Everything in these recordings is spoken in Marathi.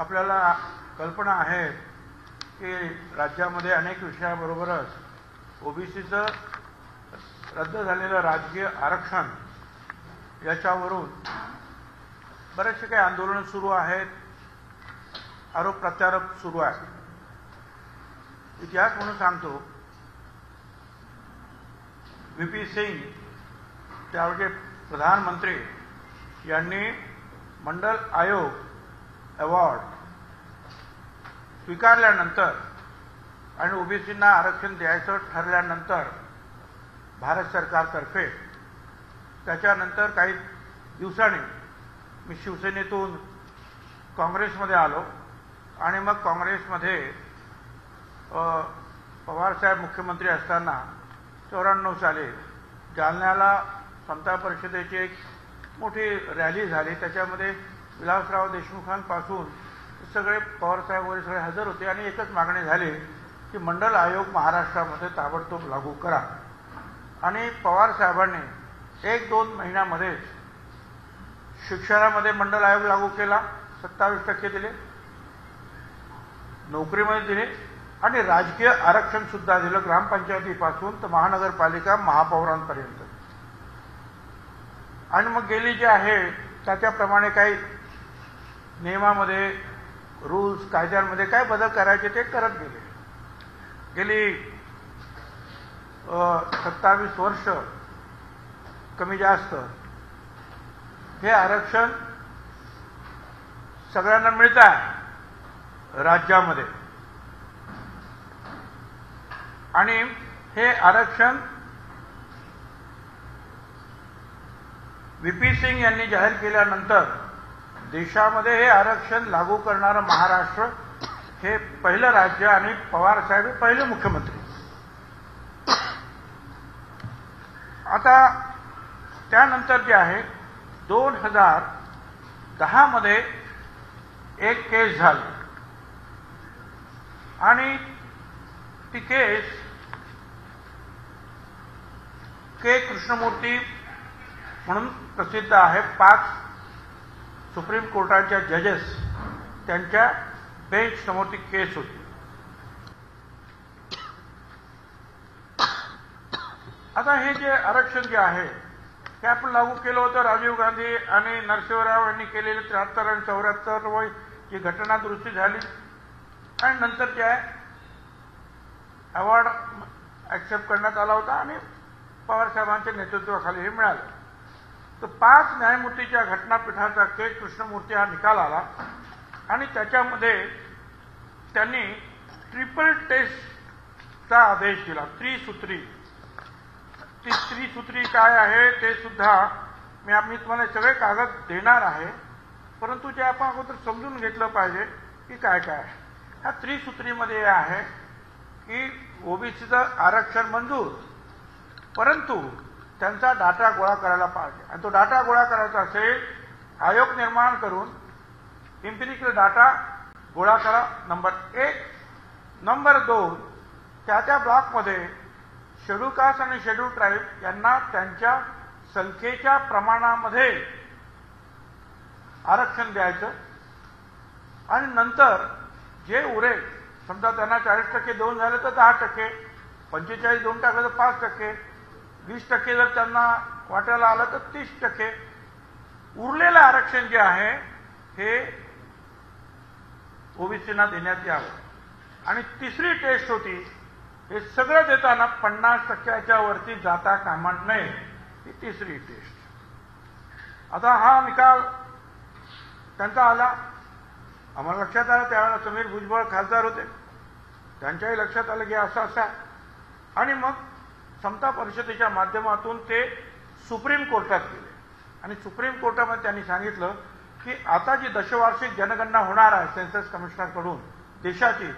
आपल्याला कल्पना आहे की राज्यामध्ये अनेक विषयाबरोबरच ओबीसीचं रद्द झालेलं राजकीय आरक्षण याच्यावरून बरेचसे काही आंदोलन सुरू आहेत, आरोप प्रत्यारोप सुरू आहे. इतिहास म्हणून सांगतो, व्ही.पी. सिंग त्यावेळचे प्रधानमंत्री यांनी मंडल आयोग अवॉर्ड स्वीकारल्यानंतर आणि ओबीसींना आरक्षण द्यायचं ठरल्यानंतर भारत सरकारतर्फे त्याच्यानंतर काही दिवसांनी मी शिवसेनेतून काँग्रेसमध्ये आलो आणि मग काँग्रेसमध्ये पवारसाहेब मुख्यमंत्री असताना 94 साली जालन्याला समता परिषदेची एक मोठी रॅली झाली. त्याच्यामध्ये विलासराव देशमुखांपासून सगळे पवारसाहेब वगैरे सगळे हजर होते आणि एकच मागणी झाली की मंडल आयोग महाराष्ट्रामध्ये ताबडतोब लागू करा. आणि पवारसाहेबांनी 1-2 महिन्यामध्येच शिक्षणामध्ये मंडल आयोग लागू केला, 27% दिले, नोकरीमध्ये दिले आणि राजकीय आरक्षण सुद्धा दिलं, ग्रामपंचायतीपासून तर महानगरपालिका महापौरांपर्यंत. आणि मग गेली जे आहे त्याच्याप्रमाणे काही नियमामध्ये, रूल्स, कायद्यांमध्ये काय बदल करायचे ते करत गेले. गेली 27 वर्ष कमी जास्त हे आरक्षण सगळ्यांना मिळत आहे राज्यामध्ये. आणि हे आरक्षण व्ही.पी. सिंग यांनी जाहीर केल्यानंतर देशामध्ये हे आरक्षण लागू करणारं महाराष्ट्र हे पहिलं राज्य आणि पवारसाहेब हे पहिले मुख्यमंत्री. आता त्यानंतर जे आहे 2010 मध्ये एक केस झाली आणि ती केस के. कृष्णमूर्ती म्हणून प्रसिद्ध आहे. 5 सुप्रीम कोर्टाच्या जजेस त्यांच्या बेंच समोर ती केस होती. आता हे जे आरक्षण जे आहे ते आपण लागू केलं होतं राजीव गांधी आणि नरसिंहराव यांनी केलेले 73 आणि 74 जी घटना दुरुस्ती झाली आणि नंतर जे आहे अवॉर्ड ऍक्सेप्ट करण्यात आला होता आणि पवारसाहेबांच्या नेतृत्वाखाली हे मिळालं. तर 5 न्यायमूर्तीच्या घटनापीठाचा के. कृष्णमूर्ती हा निकाल आला आणि त्याच्यामध्ये त्यांनी ट्रिपल टेस्टचा आदेश दिला. त्रिसूत्री. ती त्रिसूत्री काय आहे ते सुद्धा मी तुम्हाला सगळे कागद देणार आहे, परंतु जे आपण अगोदर समजून घेतलं पाहिजे की काय काय. ह्या त्रिसूत्रीमध्ये आहे की ओबीसीचं आरक्षण मंजूर, परंतु त्यांचा डाटा गोळा करायला पाहिजे. आणि तो डाटा गोळा करायचा असेल, आयोग निर्माण करून इम्पिरिकल डाटा गोळा करा, नंबर 1. नंबर 2, त्या ब्लॉकमध्ये शेड्यूल कास्ट आणि शेड्यूल ट्राईब यांना त्यांच्या संख्येच्या प्रमाणामध्ये आरक्षण द्यायचं. आणि नंतर जे उरेल, समजा त्यांना 40% देऊन झाले तर 10%, 45 देऊन टाकलं तर 5%, 20% जर त्यांना वाटायला आलं तर 30%. उरलेलं आरक्षण जे आहे हे ओबीसींना देण्यात यावं. आणि तिसरी टेस्ट होती, हे सगळं देताना 50%च्या वरती जाता कामा नये, ही तिसरी टेस्ट. आता हा निकाल त्यांचा आला, आम्हाला लक्षात आलं. त्यावेळेला समीर भुजबळ खासदार होते, त्यांच्याही लक्षात आलं की असं आहे. आणि मग समता परिषदेच्या माध्यमातून ते सुप्रीम कोर्टात गेले आणि सुप्रीम कोर्टामध्ये त्यांनी सांगितलं की आता जी दशवार्षिक जनगणना होणार आहे सेन्सस कमिशनरकडून देशाची,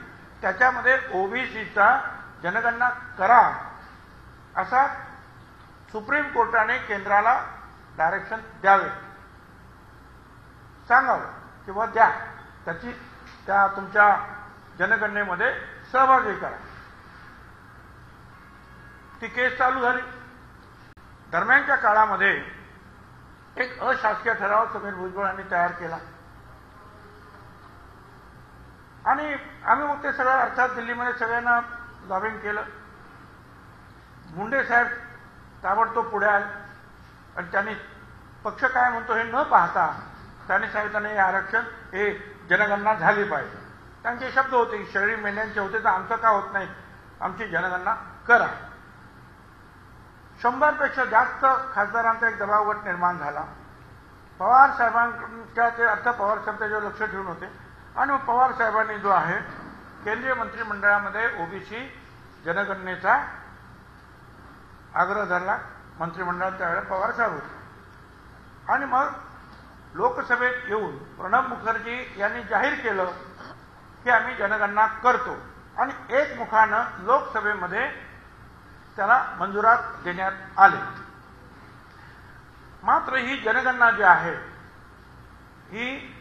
त्याच्यामध्ये ओबीसीचा जनगणना करा, असा सुप्रीम कोर्टाने केंद्राला डायरेक्शन द्यावे, सांगावं किंवा द्या, त्या तुमच्या जनगणनेमध्ये सहभागी करा. ती केस चालू झाली. दरम्यानच्या काळामध्ये एक अशासकीय ठराव समीर भुजबळ यांनी तयार केला आणि आम्ही मग ते सगळं अर्थात दिल्लीमध्ये सगळ्यांना लॉबिंग केलं. मुंडे साहेब ताबडतोब पुढे आले आणि त्यांनी पक्ष काय म्हणतो हे न पाहता त्यांनी सांगितलं नाही, आरक्षण हे जनगणना झाली पाहिजे. त्यांचे शब्द होते की शहरी मेंढ्यांचे होते तर आमचं का होत नाही, आमची जनगणना करा. 100पेक्षा जास्त खासदारांचा एक दबाव गट निर्माण झाला. पवार साहेबांच्या ते अर्थ पवार साहेब त्याच्यावर लक्ष ठेवून होते आणि पवार साहेबांनी जो आहे केंद्रीय मंत्रिमंडळामध्ये ओबीसी जनगणनेचा आग्रह धरला. मंत्रिमंडळात त्यावेळेला पवार साहेब होते आणि मग लोकसभेत येऊन प्रणब मुखर्जी यांनी जाहीर केलं की आम्ही जनगणना करतो आणि एकमुखानं लोकसभेमध्ये त्याला मंजुरात देण्यात आले. मात्र ही जनगणना जी आहे ही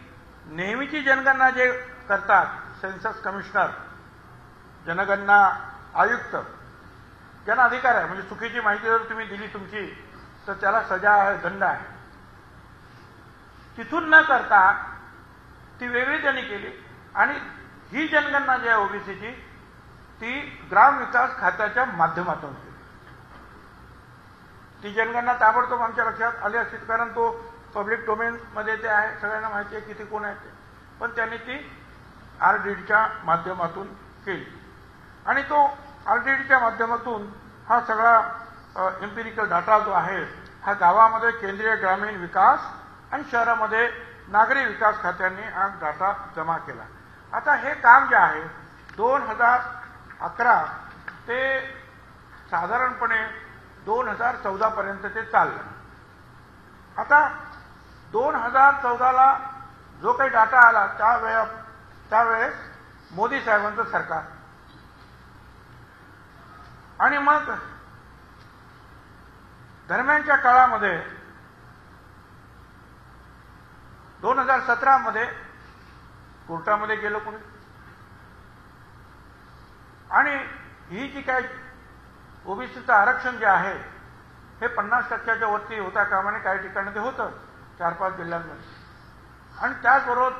नेहमीची जनगणना जे करतात सेन्सस कमिशनर, जनगणना आयुक्त, ज्यांना अधिकार आहे, म्हणजे चुकीची माहिती जर तुम्ही दिली तुमची तर त्याला सजा आहे, दंड आहे, तिथून न करता ती वेगळी त्यांनी केली आणि ही जनगणना जी आहे ओबीसीची ती ग्रामविकास खात्याच्या माध्यमातून केली. ती जनगणना ताबडतोब आमच्या लक्षात आली असती, कारण तो पब्लिक डोमेनमध्ये ते आहे, सगळ्यांना माहिती आहे किती कोण आहे ते, पण त्यांनी ती आरडीडीच्या माध्यमातून केली आणि तो आरडीडीच्या माध्यमातून हा सगळा एम्पिरिकल डाटा जो आहे हा गावामध्ये केंद्रीय ग्रामीण विकास आणि शहरामध्ये नागरी विकास खात्यांनी हा डाटा जमा केला. आता हे काम जे आहे 2011 ते साधारणपणे 2014 पर्यंत ते चाललं. आता 2014ला जो काही डाटा आला त्यावेळेस मोदी साहेबांचं सरकार आणि मग दरम्यानच्या काळामध्ये 2017 मध्ये कोर्टामध्ये गेलो कोणी आणि ही जी काय ओबीसीचं आरक्षण जे आहे हे 50% वरती होता कामाने काही ठिकाणी ते होतं 4-5 जिल्ह्यांमध्ये आणि त्याचबरोबर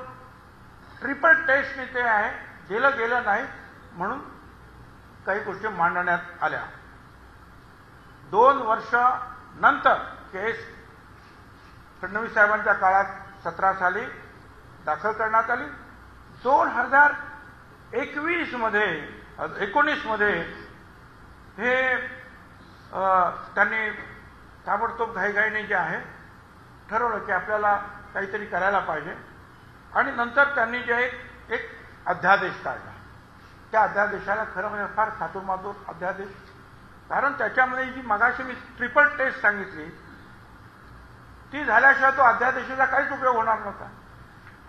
ट्रिपल टेस्टने ते आहे दिलं गेलं नाही म्हणून काही गोष्टी मांडण्यात आल्या. 2 वर्ष नंतर केस फडणवीस साहेबांच्या काळात 17 साली दाखल करण्यात आली. 2019 मध्ये हे त्यांनी ताबडतोब घाईघाईने जे आहे ठरवलं की आपल्याला काहीतरी करायला पाहिजे आणि नंतर त्यांनी जे एक अध्यादेश काढला. त्या अध्यादेशाला खरं म्हणजे फार थातुरमातूर अध्यादेश, कारण त्याच्यामध्ये जी मगाशी मी ट्रिपल टेस्ट सांगितली ती झाल्याशिवाय तो अध्यादेशाचा काहीच उपयोग होणार नव्हता.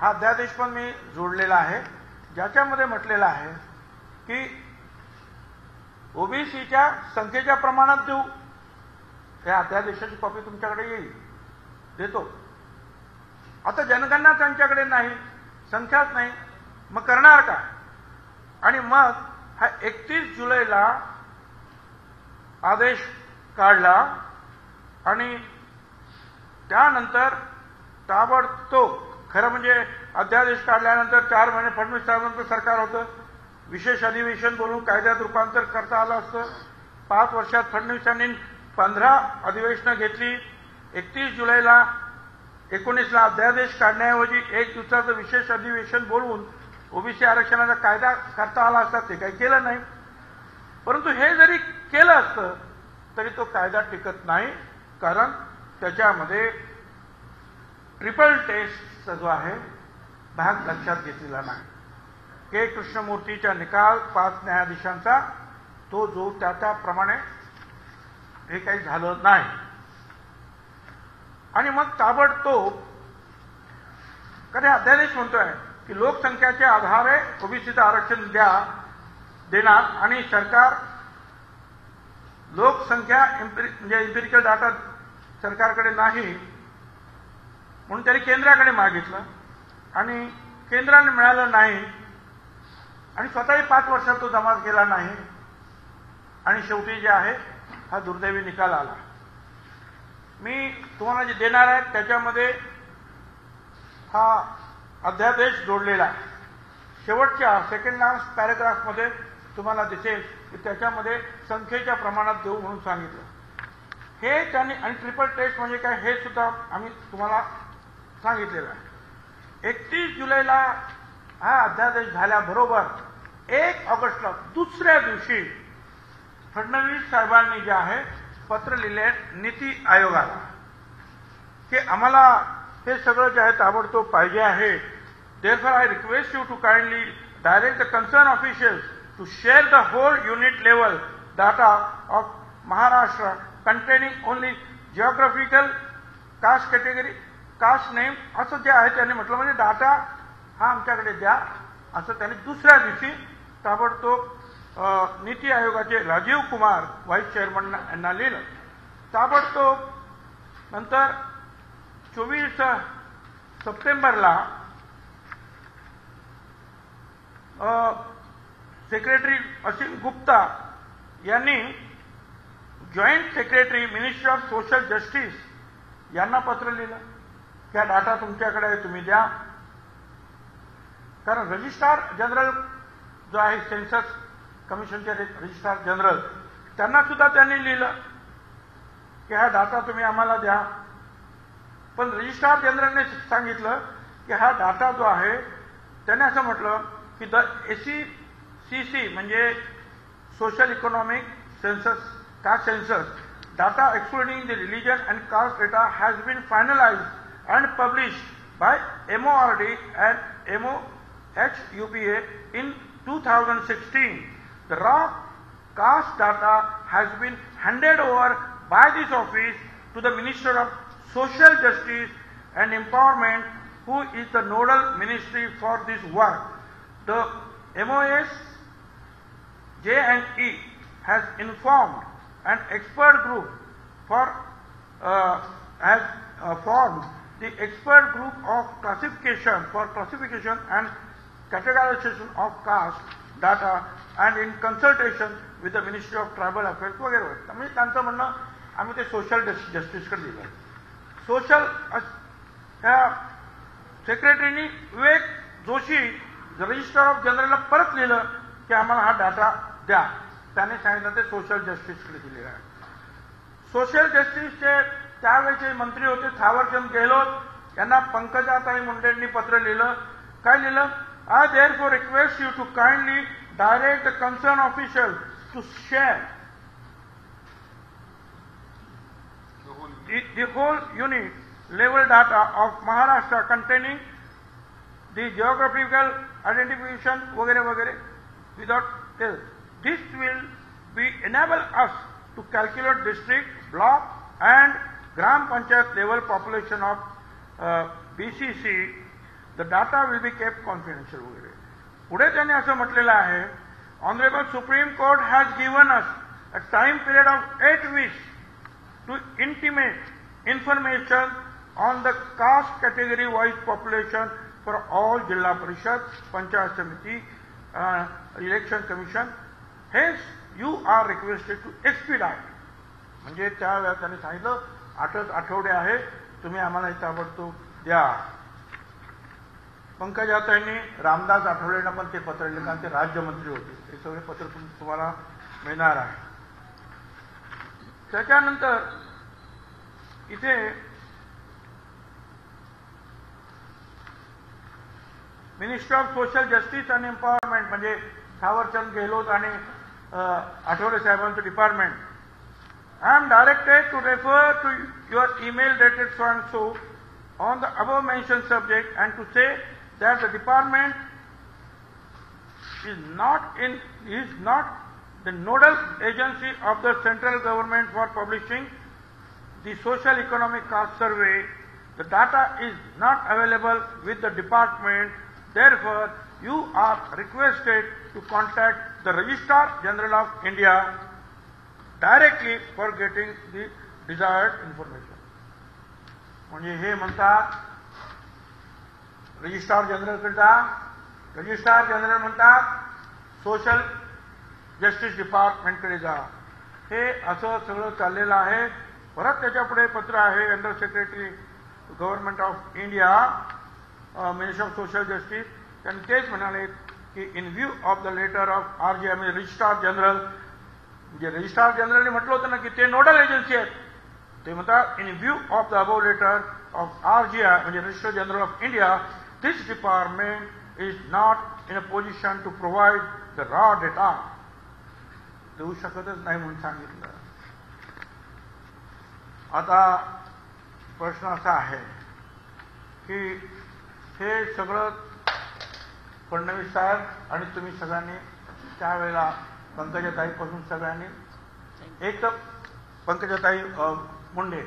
हा अध्यादेश पण मी जोडलेला आहे ज्याच्यामध्ये म्हटलेलं आहे की ओबीसीच्या संख्येच्या प्रमाणात देऊ. या अध्यादेशाची कॉपी तुमच्याकडे येईल, देतो. आता जनगणना त्यांच्याकडे नाही, संख्याच नाही, मग करणार का? आणि मग हा 31 जुलैला आदेश काढला आणि त्यानंतर ताबडतोब खरं म्हणजे अध्यादेश काढल्यानंतर 4 महिने फडणवीस साहेबांचं सरकार होतं. विशेष अधिवेशन बोलून कायद्यात रूपांतर करता आलं असतं. 5 वर्षात फडणवीसांनी 15 अधिवेशनं घेतली. 31 जुलैला 19ला अध्यादेश काढण्याऐवजी 1 दिवसाचं विशेष अधिवेशन बोलवून ओबीसी आरक्षणाचा कायदा करता आला असता. ते काही केलं नाही. परंतु हे जरी केलं असतं तरी तो कायदा टिकत नाही, कारण त्याच्यामध्ये ट्रिपल टेस्टचा जो आहे भाग लक्षात घेतलेला नाही. के कृष्णमूर्तीच्या निकाल 5 न्यायाधीशांचा तो जो त्याप्रमाणे हे काही झालं नाही आणि मग ताबडतोब कधी अध्यादेश म्हणतोय की लोकसंख्याच्या आधारे ओबीसीचं आरक्षण देणार आणि सरकार लोकसंख्या म्हणजे एम्पिरिकल डाटा सरकारकडे नाही म्हणून त्यांनी केंद्राकडे मागितलं आणि केंद्राने मिळालं नाही आणि स्वतःही 5 वर्षात तो जमा केला नाही आणि शेवटी जे आहे हा दुर्दैवी निकाल आला. मी तुम्हाला जे देणार आहे त्याच्यामध्ये हा अध्यादेश जोडलेला आहे शेवटच्या सेकंड लास्ट पॅरेग्राफमध्ये तुम्हाला दिसेल की त्याच्यामध्ये संख्येच्या प्रमाणात देऊ म्हणून सांगितलं. हे त्यांनी आणि ट्रिपल टेस्ट म्हणजे काय हे सुद्धा आम्ही तुम्हाला सांगितलेलं आहे. 31 जुलैला हा अध्यादेश झाल्याबरोबर 1 ऑगस्टला दुसऱ्या दिवशी फडणवीस साहेबांनी जे आहे पत्र लिहिले नीती आयोगाला की आम्हाला हे सगळं जे आहे ताबडतोब पाहिजे आहे. Therefore, I request you to kindly direct the concerned officials to share the whole unit level data of Maharashtra containing only geographical, caste category, caste name असं जे आहे त्यांनी म्हटलं म्हणजे डाटा हा आमच्याकडे द्या असं त्यांनी दुसऱ्या दिवशी ताबडतोब नीती आयोगाचे राजीव कुमार व्हाईस चेअरमन यांना लिहिलं. ताबडतोब नंतर 24 सप्टेंबरला सेक्रेटरी असीम गुप्ता यांनी joint secretary ministry of social justice यांना पत्र लिहिलं की हा डाटा तुमच्याकडे आहे तुम्ही द्या. कारण रजिस्ट्रार जनरल जो आहे सेन्सस कमिशनचे रजिस्ट्रार जनरल त्यांना सुद्धा त्यांनी लिहिलं की हा डाटा तुम्ही आम्हाला द्या. पण रजिस्ट्रार जनरलने सांगितलं की हा डाटा जो आहे त्याने असं म्हटलं की द SECC म्हणजे social economic census caste census data excluding the religion and caste data has been finalised and published by MORD and MOHUPA in 2016. The raw caste data has been handed over by this office to the Minister of Social Justice and Empowerment, who is the nodal ministry for this work. The MOS J&E has informed an expert group has formed the expert group of classification and categorization of caste data and in consultation with the Ministry of Tribal Affairs वगैरे वगैरे. म्हणजे त्यांचं म्हणणं आम्ही ते सोशल जस्टिसकडे दिलं. सोशल ह्या सेक्रेटरीनी विवेक जोशी रजिस्ट्रार ऑफ जनरलला परत लिहिलं की आम्हाला हा डाटा द्या. त्याने सांगितलं ते सोशल जस्टिसकडे दिलेलं आहे. सोशल जस्टिसचे त्यावेळेचे मंत्री होते थावरचंद गेहलोत यांना पंकजाताई मुंडेंनी पत्र लिहिलं. काय लिहिलं? I therefore request you to kindly direct the concerned officials to share the whole unit level data of Maharashtra containing the geographical identification वगैरे वगैरे without this. This will be enable us to calculate district, block and Gram Panchayat level population of BCC. The data will be kept confidential वगैरे. पुढे त्यांनी असं म्हटलेलं आहे, Honorable Supreme Court has given us a time period of 8 weeks to intimate information on the caste category wise population for all Jilla Parishad, Panchayat Samiti, Election Commission. Hence, you are requested to expedite. म्हणजे त्यावेळेला त्यांनी सांगितलं 8 आठवडे आहे तुम्ही आम्हाला ताबडतोब द्या. पंकजाताईंनी रामदास आठवलेंना पण ते पत्र लिहिलं कारण ते राज्यमंत्री होते. हे सगळे पत्र तुम्हाला मिळणार आहे. त्याच्यानंतर इथे ministry of social justice and empowerment म्हणजे थावरचंद गेहलोत आणि आठवले साहेबांचं department. I am directed to refer to your email dated so and so on the above mentioned subject and to say that the department is not the nodal agency of the central government for publishing the social economic caste survey. The data is not available with the department. Therefore, you are requested to contact the Registrar General of India directly for getting the desired information. म्हणजे हे म्हणतात रजिस्ट्रार जनरलकडे जा. रजिस्ट्रार जनरल म्हणतात सोशल जस्टिस डिपार्टमेंटकडे जा. हे असं सगळं चाललेलं आहे. परत त्याच्यापुढे पत्र आहे under secretary government of India minister of social justice. त्यांनी तेच म्हणाले की in view of the letter of RGI म्हणजे रजिस्ट्रार जनरल, म्हणजे रजिस्ट्रार जनरलने म्हटलं होतं ना की ते नोडल एजन्सी आहेत, ते म्हणतात in view of the above letter of RGI म्हणजे registrar general of India, this department is not in a position to provide the raw data, देऊ शकतच नाही म्हणून सांगितलं. आता प्रश्न असा आहे की हे सगळं फडणवीस साहेब आणि तुम्ही सगळ्यांनी त्यावेळेला पंकजाताईपासून सगळ्यांनी, एक तर पंकजाताई मुंडे,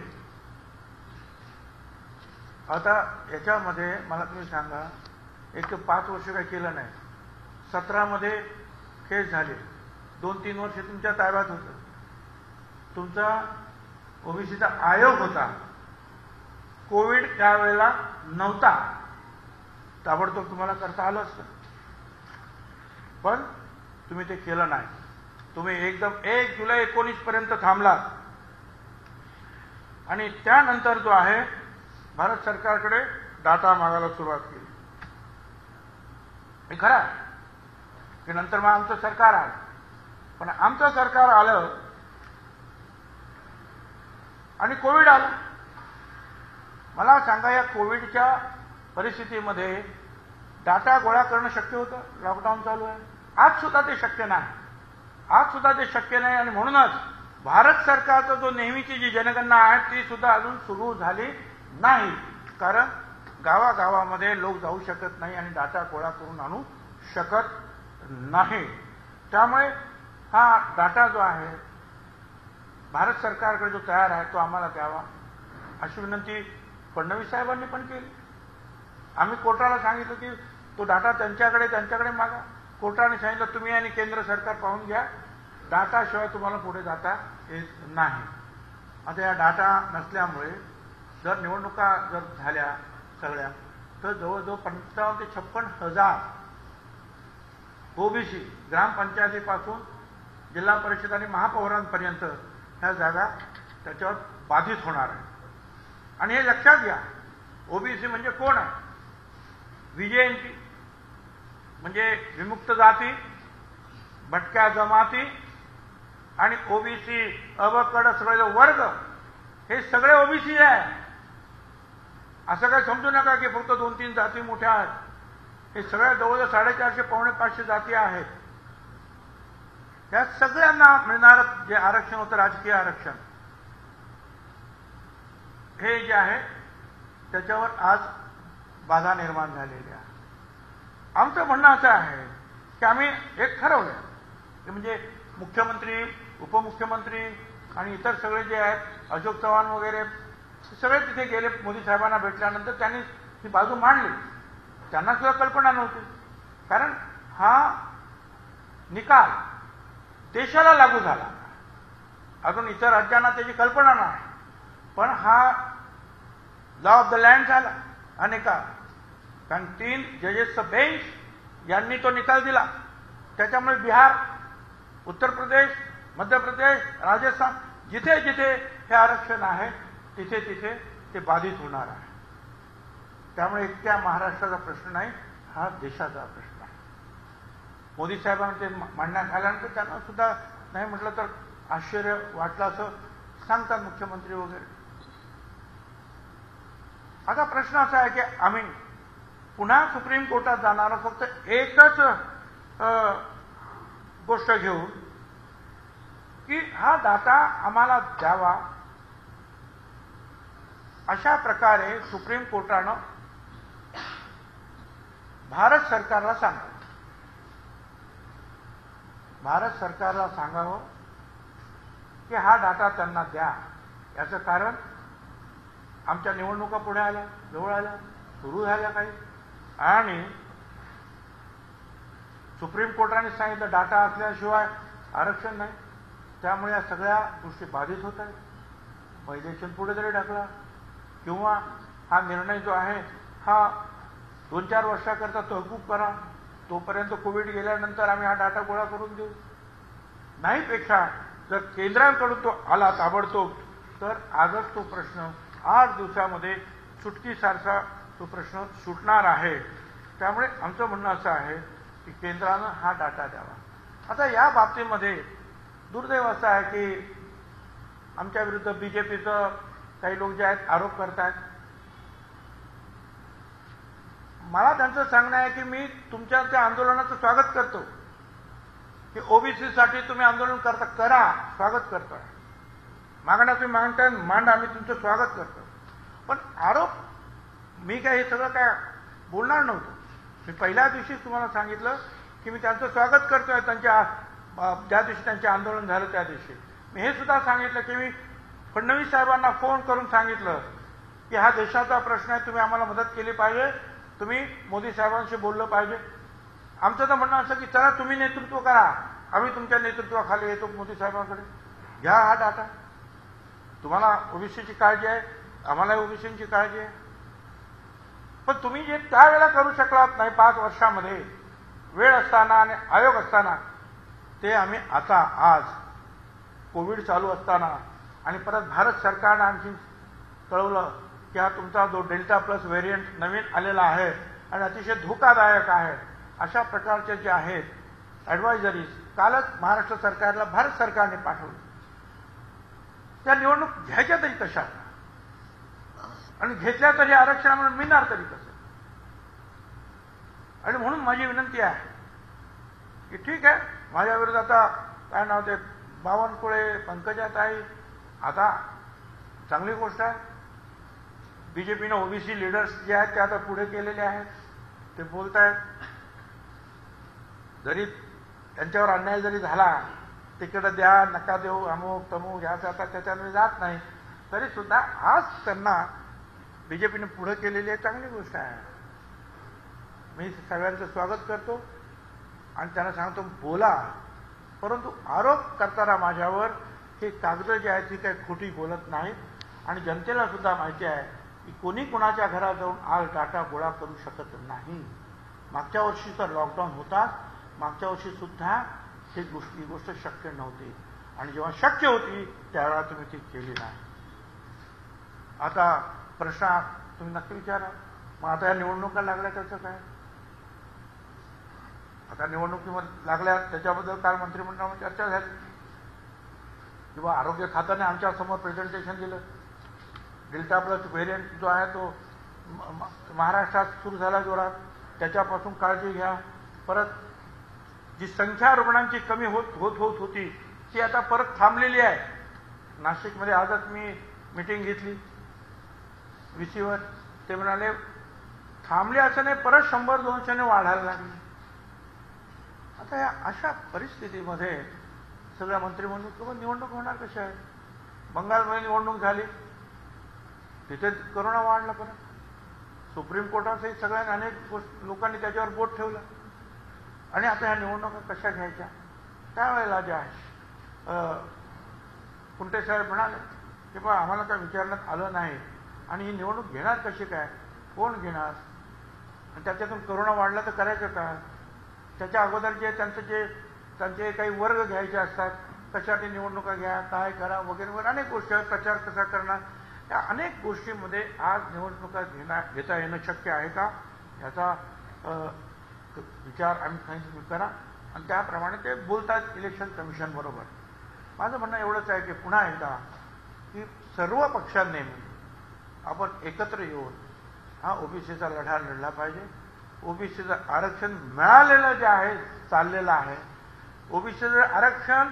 आता याच्यामध्ये मला तुम्ही सांगा, एक तर 5 वर्ष काही केलं नाही, 17 मध्ये केस झाले, 2-3 वर्ष तुमच्या ताब्यात होतं, तुमचा ओबीसीचा आयोग होता, कोविड त्यावेळेला नव्हता, ताबडतोब तुम्हाला करता आलं असतं, पण तुम्ही ते केलं नाही. तुम्ही एकदम 1 जुलै 19 पर्यंत थांबलात आणि त्यानंतर जो आहे भारत सरकारकडे डाटा मागायला सुरुवात केली. हे खरं आहे की नंतर मग आमचं सरकार आलं, पण आमचं सरकार आलं आणि कोविड आलं. मला सांगा, या कोविडच्या परिस्थितीमध्ये डाटा गोळा करणं शक्य होतं? लॉकडाऊन चालू आहे, आज सुद्धा ते शक्य नाही, आज सुद्धा ते शक्य नाही. आणि म्हणूनच भारत सरकारचा जो नेहमीची जी जनगणना आहे ती सुद्धा अजून सुरू झाली नाही, कारण गावागावामध्ये लोक जाऊ शकत नाही आणि डाटा गोळा करून आणू शकत नाही. त्यामुळे हा डाटा जो आहे भारत सरकारकडे जो तयार आहे तो आम्हाला द्यावा अशी विनंती फडणवीस साहेबांनी पण केली. आम्ही कोर्टाला सांगितलं की तो डाटा त्यांच्याकडे मागा. कोर्टाने सांगितलं तुम्ही आणि केंद्र सरकार पाहून घ्या, डाटाशिवाय तुम्हाला पुढे जाता येत नाही. आता या डाटा नसल्यामुळे जर निवडणुका जर झाल्या सगळ्या, तर जवळजवळ 55,000 ते 56,000 ओबीसी ग्रामपंचायतीपासून जिल्हा परिषद आणि महापौरांपर्यंत ह्या जागा त्याच्यावर बाधित होणार आहे. आणि हे लक्षात घ्या, ओबीसी म्हणजे कोण आहे? व्हीजेएनटी म्हणजे विमुक्त जाती, भटक्या जमाती आणि ओबीसी अबकड सगळे वर्ग, हे सगळे ओबीसी आहे. असं काही समजू नका की फक्त 2-3 जाती मोठ्या आहेत. हे सगळ्या जवळजवळ 450-500 जाती आहेत. त्या सगळ्यांना मिळणार जे आरक्षण होतं, राजकीय आरक्षण, हे जे आहे त्याच्यावर आज बाधा निर्माण झालेली आहे. आमचं म्हणणं असं आहे की आम्ही एक ठरवलं की म्हणजे मुख्यमंत्री, उपमुख्यमंत्री आणि इतर सगळे जे आहेत, अशोक चव्हाण वगैरे सगळे तिथे गेले. मोदी साहेबांना भेटल्यानंतर त्यांनी ही बाजू मांडली. त्यांना सुद्धा कल्पना नव्हती, कारण हा निकाल देशाला लागू झाला, अजून इतर राज्यांना त्याची कल्पना नाही, पण हा लॉ ऑफ द लँड झाला अनेका, कारण 3 जजेसचं बेंच यांनी तो निकाल दिला. त्याच्यामुळे बिहार, उत्तर प्रदेश, मध्य प्रदेश, राजस्थान, जिथे जिथे हे आरक्षण आहे तिथे तिथे ते बाधित होणार आहे. त्यामुळे एकट्या महाराष्ट्राचा प्रश्न नाही, हा देशाचा प्रश्न आहे. मोदी साहेबांना ते मांडण्यात आल्यानंतर त्यांना सुद्धा नाही म्हटलं तर आश्चर्य वाटलं असं सांगतात मुख्यमंत्री वगैरे. आता प्रश्न असा आहे की आम्ही पुन्हा सुप्रीम कोर्टात जाणारा फक्त एकच गोष्ट घेऊन की हा डाटा आम्हाला द्यावा, अशा प्रकारे सुप्रीम कोर्टानं भारत सरकारला सांगावं. भारत सरकारला सांगावं की हा डाटा त्यांना द्या. याचं कारण आमच्या निवडणुका पुढे आल्या, जवळ आल्या, सुरू झाल्या काही, आणि सुप्रीम कोर्टाने सांगितलं डाटा असल्याशिवाय आरक्षण नाही. त्यामुळे या सगळ्या गोष्टी बाधित होत आहेत. मग इलेक्शन पुढे जरी ढकला किंवा हा निर्णय जो आहे हा 2-4 वर्षाकरता तहकूब करा, तोपर्यंत कोविड गेल्यानंतर आम्ही हा डाटा गोळा करून देऊ. नाहीपेक्षा जर केंद्राकडून तो आला ताबडतोब, तर आजच तो प्रश्न 8 दिवसामध्ये सुटकीसारखा तो प्रश्न सुटणार आहे. त्यामुळे आमचं म्हणणं असं आहे की केंद्रानं हा डाटा द्यावा. आता या बाबतीमध्ये दुर्दैव असं आहे की आमच्या विरुद्ध बीजेपीचं काही लोक जे आहेत आरोप करतात. मला त्यांचं सांगणं आहे की मी तुमच्या त्या आंदोलनाचं स्वागत करतो की ओबीसीसाठी तुम्ही आंदोलन करता, करा, स्वागत करतो. मागण्या तुम्ही मागताय, मांड, आम्ही तुमचं स्वागत करतो. पण आरोप मी काय हे सगळं काय बोलणार नव्हतो. मी पहिल्या दिवशी तुम्हाला सांगितलं की मी त्यांचं स्वागत करतोय, त्यांच्या ज्या दिवशी त्यांचे आंदोलन झालं त्या दिवशी मी हे सुद्धा सांगितलं की मी फडणवीस साहेबांना फोन करून सांगितलं की हा देशाचा प्रश्न आहे, तुम्ही आम्हाला मदत केली पाहिजे, तुम्ही मोदी साहेबांशी बोललं पाहिजे. आमचं तर म्हणणं असं की चला तुम्ही नेतृत्व करा, आम्ही तुमच्या नेतृत्वाखाली येतो मोदी साहेबांकडे, घ्या हा डाटा. तुम्हाला ओबीसीची काळजी आहे, आम्हाला ओबीसीची काळजी आहे. पण तुम्ही जे त्यावेळेला करू शकलात नाही 5 वर्षामध्ये, वेळ असताना आणि आयोग असताना, ते आम्ही आता आज कोविड चालू असताना आणि परत भारत सरकारनं आणखी कळवलं की हा तुमचा जो डेल्टा प्लस व्हेरियंट नवीन आलेला आहे आणि अतिशय धोकादायक आहे, अशा प्रकारचे जे आहेत ॲडवायझरीज कालच महाराष्ट्र सरकारला भारत सरकारने पाठवलं. त्या निवडणूक घ्यायच्या तरी कशा आणि घेतल्या तरी आरक्षणामुळे मिळणार तरी कसं. आणि म्हणून माझी विनंती आहे की ठीक आहे, माझ्या विरोधात आता काय नाव ते बावनकुळे, पंकजाताई, आता चांगली गोष्ट आहे. बीजेपीनं ओबीसी लीडर्स जे आहेत ते आता पुढे केलेले आहेत, ते बोलत आहेत. जरी त्यांच्यावर अन्याय जरी झाला, तिकडे द्या, नका देऊ, अमुक तमुक ह्याचा आता त्याच्यामध्ये जात नाही, तरी सुद्धा आज त्यांना बीजेपीने पुढे केलेली आहे, चांगली गोष्ट आहे. मी सगळ्यांचं स्वागत करतो आणि त्यांना सांगतो बोला, परंतु आरोप करताना माझ्यावर हे कागद जे आहेत ती काही खोटी बोलत नाहीत आणि जनतेला सुद्धा माहिती आहे की कोणी कुणाच्या घरात जाऊन आज डाटा गोळा करू शकत नाही. मागच्या वर्षी तर लॉकडाऊन होता, मागच्या वर्षी सुद्धा ही गोष्ट शक्य नव्हती आणि जेव्हा शक्य होती त्यावेळेला तुम्ही ती केली नाही. आता प्रश्न तुम्ही नक्की विचारा, मग आता या निवडणुका लागल्या त्याचं काय? आता निवडणुकीमध्ये लागल्या त्याच्याबद्दल काल मंत्रिमंडळामध्ये चर्चा झाली किंवा आरोग्य खात्याने आमच्या समोर प्रेझेंटेशन दिलं. डेल्टा प्लस व्हेरियंट जो आहे तो महाराष्ट्रात सुरू झाला जोरात, त्याच्यापासून काळजी घ्या. परत जी संख्या रुग्णांची कमी होत होती ती आता परत थांबलेली आहे. नाशिकमध्ये आजच मी मीटिंग घेतली VCवर, ते म्हणाले थांबले असं नाही, परत 100-200 वाढायला लागले. आता या अशा परिस्थितीमध्ये सगळ्या मंत्रिमंडळ निवडणूक होणार कशा आहे? बंगालमध्ये निवडणूक झाली, तिथे करोना वाढला. परत सुप्रीम कोर्टातही सगळ्यांनी अनेक लोकांनी त्याच्यावर बोट ठेवलं आणि आता ह्या निवडणुका कशा घ्यायच्या? त्यावेळेला जे आहे कुंटे साहेब म्हणाले की बा आम्हाला काय विचारण्यात आलं नाही आणि ही निवडणूक घेणार कशी काय, कोण घेणार, आणि त्याच्यातून करोना वाढला तर करायचं काय? त्याच्या अगोदर जे त्यांचे काही वर्ग घ्यायचे असतात, कशासाठी निवडणुका घ्या, काय करा वगैरे वगैरे अनेक गोष्टी, प्रचार कसा करणार, या अनेक गोष्टींमध्ये आज निवडणुका घेता येणं शक्य आहे का याचा विचार आम्ही सांगितलं करा आणि त्याप्रमाणे ते बोलतात इलेक्शन कमिशन बरोबर. माझं म्हणणं एवढंच आहे की पुन्हा एकदा की सर्व पक्षांनी आपण एकत्र येऊन हा ओबीसीचा लढा लढला पाहिजे. ओबीसीचं आरक्षण मिळालेलं जे आहे, चाललेलं आहे, ओबीसीचं आरक्षण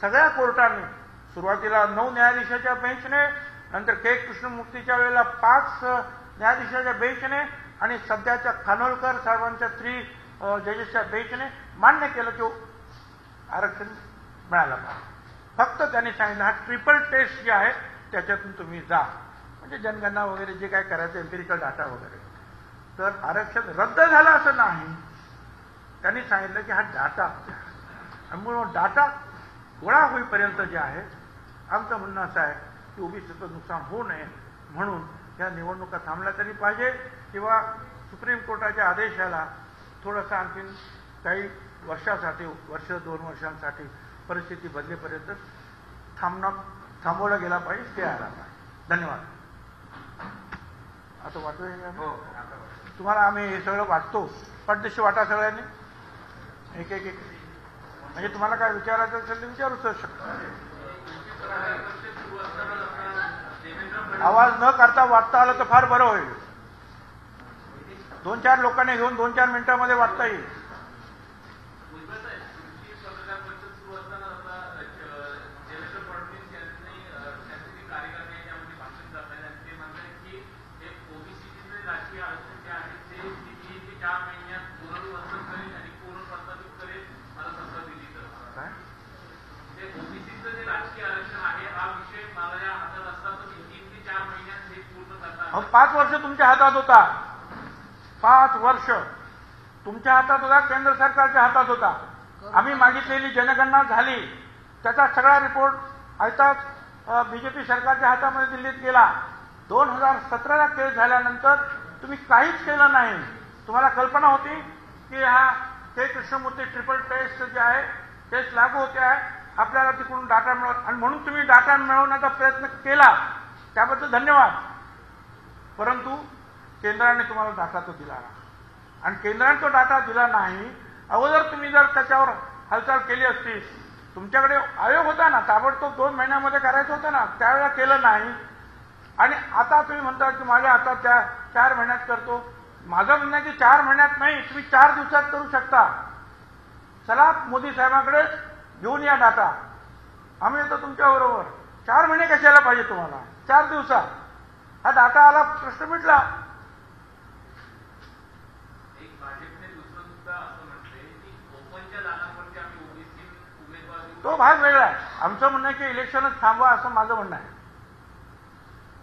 सगळ्या कोर्टाने सुरुवातीला 9 न्यायाधीशाच्या बेंचने, नंतर के कृष्णमूर्तीच्या वेळेला 5 न्यायाधीशाच्या बेंचने आणि सध्याच्या खानोलकर साहेबांच्या 3 जजेसच्या बेंचने मान्य केलं की आरक्षण मिळालं पाहिजे. फक्त त्यांनी सांगितलं हा ट्रिपल टेस्ट जे आहे त्याच्यातून तुम्ही जा, म्हणजे जनगणना वगैरे जे काय करायचं एम्पिरिकल डाटा वगैरे, तर आरक्षण रद्द झालं असं नाही. त्यांनी सांगितलं की हा डाटा म्हणून डाटा गोळा होईपर्यंत जे आहे आमचं म्हणणं असं आहे की ओबीसीचं नुकसान होऊ नये म्हणून या निवडणुका थांबल्या तरी पाहिजे किंवा सुप्रीम कोर्टाच्या आदेशाला थोडंसं आणखी काही वर्षासाठी, 1-2 वर्षांसाठी परिस्थिती बदलेपर्यंत थांबवला गेला पाहिजे, ते आला पाहिजे. धन्यवाद. आता वाटतोय तुम्हाला आम्ही हे सगळं वाटतो, पण तशी वाटा सगळ्यांनी एक एक एक म्हणजे तुम्हाला काय विचारायचं असेल तर विचारूच शकता. आवाज न करता वाचता आलं तर फार बरं होईल. 2-4 लोकांनी घेऊन 2-4 मिनिटांमध्ये वाचता येईल. अहो 5 वर्ष तुमच्या हातात होता. 5 वर्ष तुमच्या हातात होता, केंद्र सरकारच्या हातात होता. आम्ही मागितलेली जनगणना झाली, त्याचा सगळा रिपोर्ट आयताच बीजेपी सरकारच्या हातामध्ये दिल्लीत गेला. 2017ला केस झाल्यानंतर तुम्ही काहीच केलं नाही. तुम्हाला कल्पना होती की हा के कृष्णमूर्ती ट्रिपल टेस्ट जे आहे टेस्ट लागू होते आहे, आपल्याला तिकडून डाटा मिळत आणि म्हणून तुम्ही डाटा मिळवण्याचा प्रयत्न केला, त्याबद्दल धन्यवाद. परंतु केंद्राने तुम्हाला डाटा तो दिला नाही आणि केंद्राने तो डाटा दिला नाही. अगोदर तुम्ही जर त्याच्यावर हालचाल केली असती, तुमच्याकडे आयोग होता ना, ताबडतोब 2 महिन्यामध्ये करायचं होतं ना, त्यावेळेला केलं नाही. आणि आता तुम्ही म्हणता की माझ्या हातात 4 महिन्यात करतो. माझं म्हणणं आहे की 4 महिन्यात नाही, तुम्ही 4 दिवसात करू शकता. चला मोदी साहेबांकडे घेऊन या डाटा, आम्ही येतो तुमच्याबरोबर. 4 महिने कशाला पाहिजे तुम्हाला? 4 दिवसात हा डाटा आला, प्रश्न मिटला. तो भाग वेगळा आहे. आमचं म्हणणं आहे की इलेक्शनच थांबवा, असं माझं म्हणणं आहे.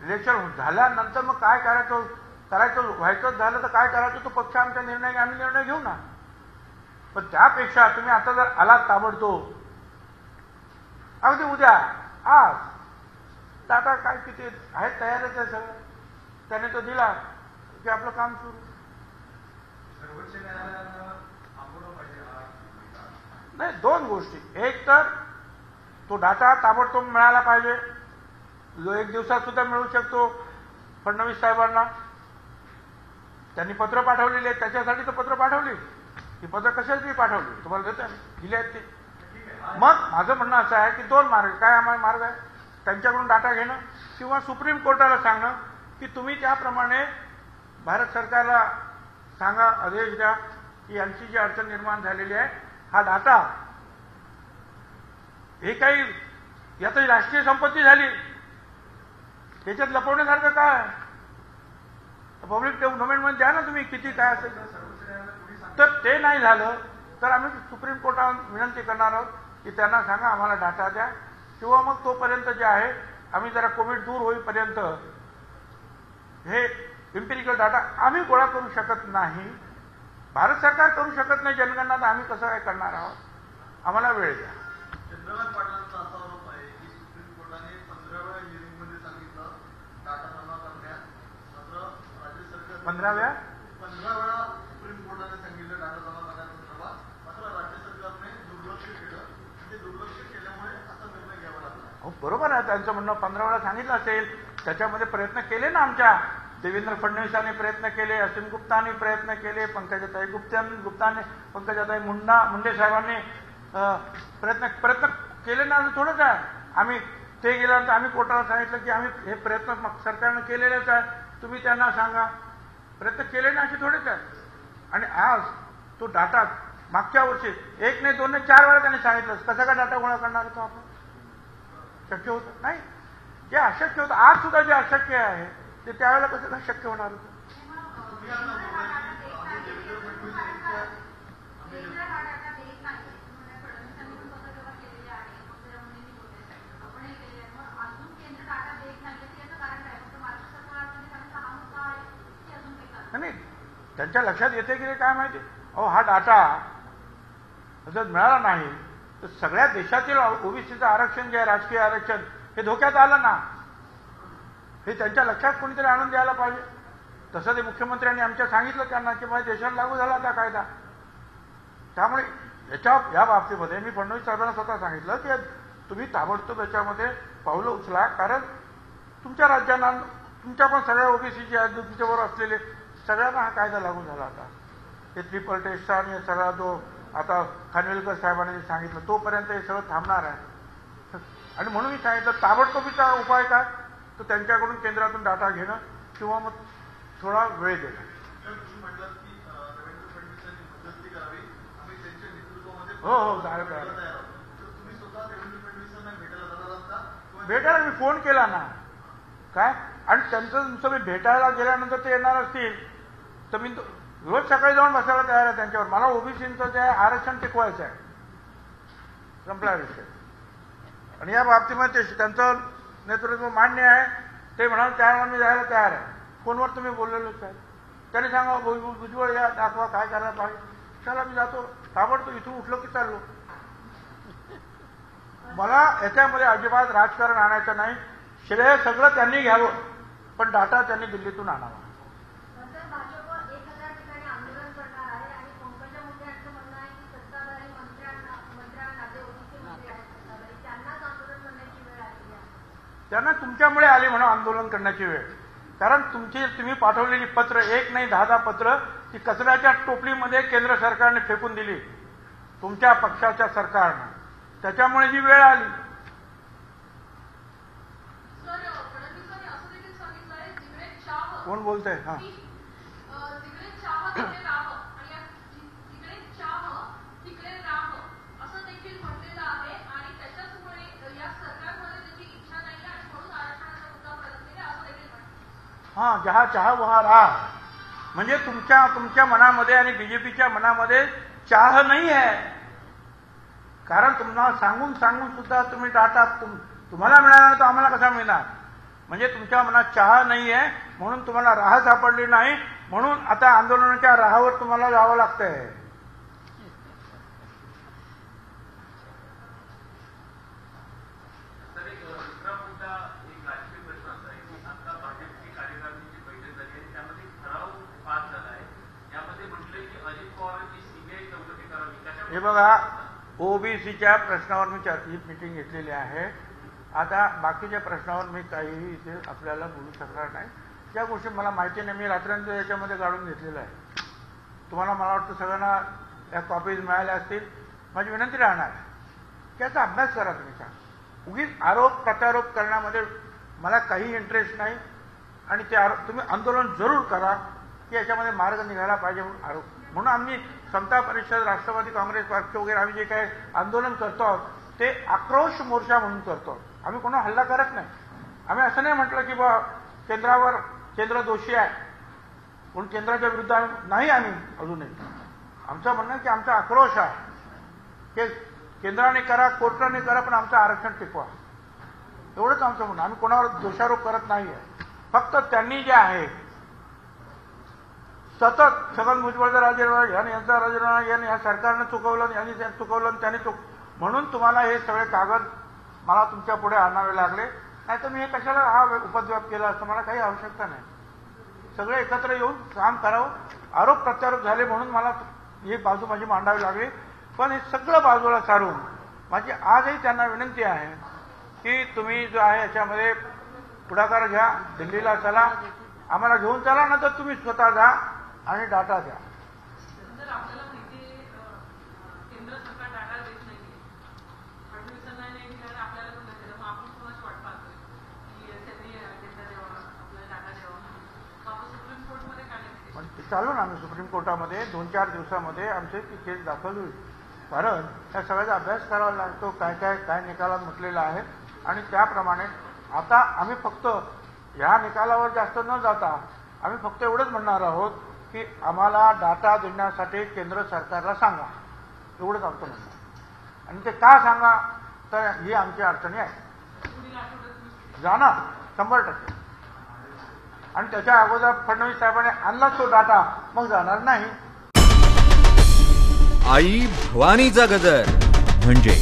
इलेक्शन झाल्यानंतर मग काय करायचं व्हायचंच झालं तर काय करायचं तो पक्ष आमचा निर्णय, आम्ही निर्णय घेऊ ना. पण त्यापेक्षा तुम्ही आता जर आलात ताबडतोब, अगदी उद्या आज डाटा काय किती आहे तयारच आहे सगळं, त्याने तो दिला की आपलं काम सुरू. सर्वोच्च न्यायालयानं थांबवलं पाहिजे नाही, 2 गोष्टी. एक तर तो डाटा ताबडतोब मिळाला पाहिजे, जो 1 दिवसात सुद्धा मिळू शकतो. फडणवीस साहेबांना त्यांनी पत्र पाठवलेली आहे, त्याच्यासाठी तर पत्र पाठवली. ती पत्र कशासाठी पाठवली तुम्हाला देते, दिले आहेत ते. मग माझं म्हणणं असं आहे की 2 मार्ग. काय आम्हाला मार्ग आहे? त्यांच्याकडून डाटा घेणं किंवा सुप्रीम कोर्टाला सांगणं की तुम्ही त्याप्रमाणे भारत सरकारला सांगा, आदेश द्या की यांची जी अडचण निर्माण झालेली आहे, हा डाटा हे काही याची राष्ट्रीय संपत्ती झाली, त्याच्यात लपवण्यासारखं काय? पब्लिक डोमेनमध्ये द्या ना तुम्ही, किती काय असेल. तर ते नाही झालं तर आम्ही सुप्रीम कोर्टाला विनंती करणार आहोत की त्यांना सांगा आम्हाला डाटा द्या, किंवा मग तोपर्यंत जे आहे आम्ही जरा कोविड दूर होईपर्यंत हे इम्पिरिकल डाटा आम्ही गोळा करू शकत नाही. भारत सरकार करू शकत नाही जनगणना, तर आम्ही कसं काय करणार आहोत? आम्हाला वेळ द्या. चंद्रकांत पाटलांचा असा आरोप आहे की सुप्रीम कोर्टाने 15व्या हिअरिंगमध्ये सांगितलं डाटा जमा करण्यास, मात्र राज्य सरकार 15 वेळा सुप्रीम कोर्टाने सांगितलं डाटा जमा करण्यासंदर्भात, मात्र राज्य सरकारने दुर्लक्ष केलं. ते दुर्लक्ष केल्यामुळे असा निर्णय घ्यावा लागला. बरोबर आहे त्यांचं म्हणणं. 15 वेळा सांगितलं असेल, त्याच्यामध्ये प्रयत्न केले ना आमच्या देवेंद्र फडणवीसांनी प्रयत्न केले, असीम गुप्तांनी प्रयत्न केले, पंकजाताई पंकजाताई मुंडे साहेबांनी प्रयत्न केले ना. थोडंच आहे आम्ही ते गेल्यानंतर आम्ही कोर्टाला सांगितलं की आम्ही हे प्रयत्न सरकारनं केलेलेच आहे, तुम्ही त्यांना सांगा. प्रयत्न केले ना, असे थोडेच आहे. आणि आज तो डाटा मागच्या वर्षी 1 नाही 2 नाही 4 वेळा त्यांनी सांगितलं, कसा काय डाटा गोळा करणार होतो आपण? शक्य होतं नाही. जे अशक्य होतं, आज सुद्धा जे अशक्य आहे ते त्यावेळेला कसं काय शक्य होणार होतं? नाही, त्यांच्या लक्षात येते की काय माहिती. अहो हा डाटा जर मिळाला नाही तर सगळ्या देशातील ओबीसीचं आरक्षण जे आहे, राजकीय आरक्षण, हे धोक्यात आलं ना. हे त्यांच्या लक्षात कोणीतरी आणून द्यायला पाहिजे. तसं ते मुख्यमंत्र्यांनी आमच्या सांगितलं त्यांना की माझ्या देशात लागू झाला त्या कायदा. त्यामुळे या बाबतीमध्ये मी फडणवीस साहेबांना स्वतः सांगितलं की तुम्ही ताबडतोब याच्यामध्ये पावलं उचला, कारण तुमच्या राज्यांना, तुमच्या पण सगळ्या ओबीसी जे आहेत तुमच्याबरोबर असलेले सगळ्यांना हा कायदा लागू झाला होता. हे ट्रिपल टेस्टचा आणि सगळा जो आता खानविलकर साहेबांनी सांगितलं तोपर्यंत हे सगळं थांबणार आहे. आणि म्हणून मी सांगितलं ताबडतोबीचा उपाय काय, तर त्यांच्याकडून केंद्रातून डाटा घेणं किंवा मग थोडा वेळ देणं. हो जायला तयार. भेटायला मी फोन केला ना काय, आणि त्यांचं मी भेटायला गेल्यानंतर ते येणार असतील तर मी रोज सकाळी जाऊन बसायला तयार आहे त्यांच्यावर. मला ओबीसीचं जे आरक्षण टिकवायचं आहे, संपला विषय. आणि या बाबतीमध्ये त्यांचं नेतृत्व मान्य आहे, ते म्हणाल त्यावेळेला मी जायला तयार आहे. फोनवर तुम्ही बोललेलोच आहे. त्यांनी सांगा भुजबळ या दाखवा काय करायला पाहिजे. चला मी जातो, ताबडतोब इथून उठलो की चाललो. मला याच्यामध्ये अजिबात राजकारण आणायचं नाही. श्रेय सगळं त्यांनी घ्यावं, पण डाटा त्यांनी दिल्लीतून आणावा. त्यांना तुमच्यामुळे आली म्हणून आंदोलन करण्याची वेळ. कारण तुम्ही पाठवलेली पत्र, एक नाही 10 पत्र, ती कचऱ्याच्या टोपलीमध्ये केंद्र सरकारने फेकून दिली, तुमच्या पक्षाच्या सरकारनं. त्याच्यामुळे ही वेळ आली. कोण बोलतंय? हा जहा चाह वहा राह. म्हणजे तुमच्या मनामध्ये आणि बीजेपीच्या मनामध्ये चाह नाही आहे. कारण तुम्हाला सांगून सुद्धा तुम्ही डाटा तुम्हाला मिळाला तर आम्हाला कसा मिळणार. म्हणजे तुमच्या मनात चाह नाही आहे, म्हणून तुम्हाला राह सापडली नाही, म्हणून आता आंदोलनाच्या राहावर तुम्हाला जावं लागतंय. हे बघा, ओबीसीच्या प्रश्नावर मी ही मीटिंग घेतलेली आहे. आता बाकीच्या प्रश्नावर मी काहीही इथे आपल्याला बोलू शकणार नाही. त्या गोष्टी मला माहिती नाही, मी रात्रांचं याच्यामध्ये काढून घेतलेलं आहे. तुम्हाला मला वाटतं सगळ्यांना या कॉपीज मिळाल्या असतील. माझी विनंती राहणार की याचा अभ्यास करा तुम्ही. उगीच आरोप प्रत्यारोप करण्यामध्ये मला काही इंटरेस्ट नाही. आणि ते तुम्ही आंदोलन जरूर करा की याच्यामध्ये मार्ग निघाला पाहिजे म्हणून आरोप. म्हणून आम्ही समता परिषद, राष्ट्रवादी काँग्रेस पक्ष वगैरे आम्ही जे काही आंदोलन करतो आहोत ते आक्रोश मोर्चा म्हणून करतो. आम्ही कोणा हल्ला करत नाही. आम्ही असं नाही म्हटलं की बा केंद्र दोषी आहे म्हणून केंद्राच्या विरुद्ध नाही. आम्ही अजूनही आमचं म्हणणं की आमचा आक्रोश आहे की केंद्राने करा, कोर्टाने करा, पण आमचं आरक्षण टिकवा. एवढंच आमचं म्हणणं. आम्ही कोणावर दोषारोप करत नाही आहे. फक्त त्यांनी जे आहे सतत छगन भुजबळचा राजीनामा, यांचा राजीनामा, या सरकारनं चुकवलं, यांनी चुकवलं, त्यांनी म्हणून तुम्हाला हे सगळे कागद मला तुमच्या पुढे आणावे लागले. नाही तर मी हे कशाला हा उपद्व्याप केला असतं. मला काही आवश्यकता नाही. सगळे एकत्र येऊन काम करावं. आरोप प्रत्यारोप झाले म्हणून मला ही बाजू माझी मांडावी लागली. पण हे सगळं बाजूला सारून माझी आजही त्यांना विनंती आहे की तुम्ही जो आहे याच्यामध्ये पुढाकार घ्या, दिल्लीला चला, आम्हाला घेऊन चला, ना तर तुम्ही स्वतः जा आणि डाटा द्या. जर आपल्याला माहिती केंद्र सरकार डाटा देत नाही, फडणवीसांना नाही दिला, आपल्याला पण नाही दिलं, मग आपण कोणाची वाट पाहतोय की त्यांनी डेटा द्यावा, आपल्याला डाटा द्यावा. मग आपण सुप्रीम कोर्टमध्ये काय नाही. पण चालू ना, आम्ही सुप्रीम कोर्टामध्ये 2-4 दिवसामध्ये आमची ती केस दाखल होईल. कारण त्या सगळ्याचा अभ्यास करावा लागतो, काय निकालात म्हटलेला आहे. आणि त्याप्रमाणे आता आम्ही फक्त ह्या निकालावर जास्त न जाता आम्ही फक्त एवढंच म्हणणार आहोत की आम्हाला डाटा देण्यासाठी केंद्र सरकारला सांगा. एवढंच आमचं म्हणणं आहे. आणि ते का सांगा, तर ही आमची अडचणी आहे. जाणार 100%. आणि त्याच्या अगोदर फडणवीस साहेबांनी आणलाच तो डाटा, मग जाणार नाही. आई भवानीचा गजर म्हणजे